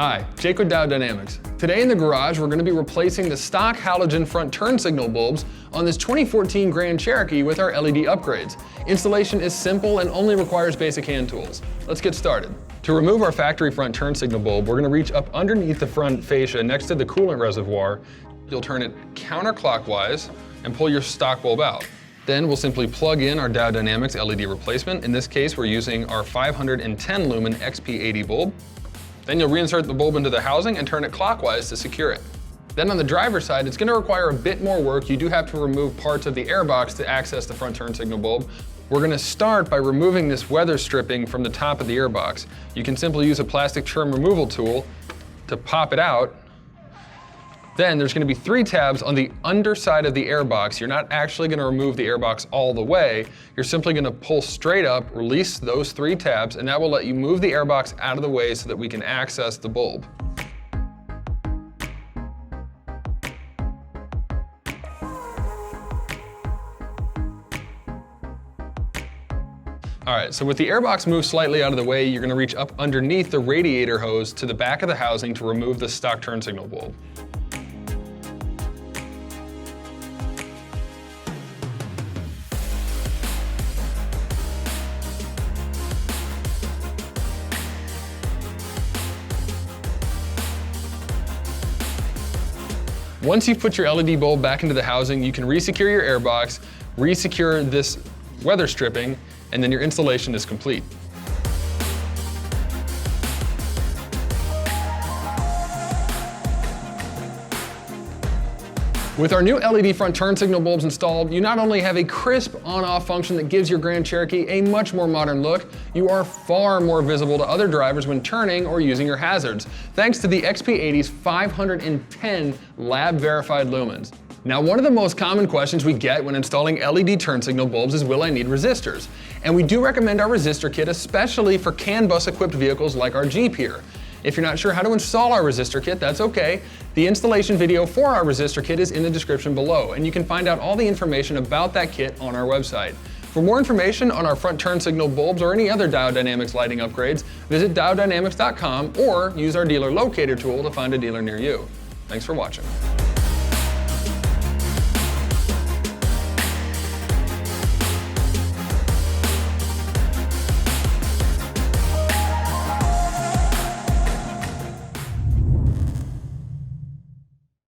Hi, Jake with Diode Dynamics. Today in the garage, we're going to be replacing the stock halogen front turn signal bulbs on this 2014 Grand Cherokee with our LED upgrades. Installation is simple and only requires basic hand tools. Let's get started. To remove our factory front turn signal bulb, we're going to reach up underneath the front fascia next to the coolant reservoir. You'll turn it counterclockwise and pull your stock bulb out. Then we'll simply plug in our Diode Dynamics LED replacement. In this case, we're using our 510 lumen XP80 bulb. Then you'll reinsert the bulb into the housing and turn it clockwise to secure it. Then on the driver's side, it's going to require a bit more work. You do have to remove parts of the airbox to access the front turn signal bulb. We're going to start by removing this weather stripping from the top of the airbox. You can simply use a plastic trim removal tool to pop it out. Then there's going to be 3 tabs on the underside of the airbox. You're not actually going to remove the airbox all the way. You're simply going to pull straight up, release those 3 tabs, and that will let you move the airbox out of the way so that we can access the bulb. All right, so with the airbox moved slightly out of the way, you're going to reach up underneath the radiator hose to the back of the housing to remove the stock turn signal bulb. Once you've put your LED bulb back into the housing, you can resecure your airbox, resecure this weather stripping, and then your installation is complete. With our new LED front turn signal bulbs installed, you not only have a crisp on-off function that gives your Grand Cherokee a much more modern look, you are far more visible to other drivers when turning or using your hazards, thanks to the XP80's 510 lab-verified lumens. Now, one of the most common questions we get when installing LED turn signal bulbs is, will I need resistors? And we do recommend our resistor kit, especially for CAN bus equipped vehicles like our Jeep here. If you're not sure how to install our resistor kit, that's okay. The installation video for our resistor kit is in the description below, and you can find out all the information about that kit on our website. For more information on our front turn signal bulbs or any other Diode Dynamics lighting upgrades, visit diodedynamics.com or use our dealer locator tool to find a dealer near you. Thanks for watching.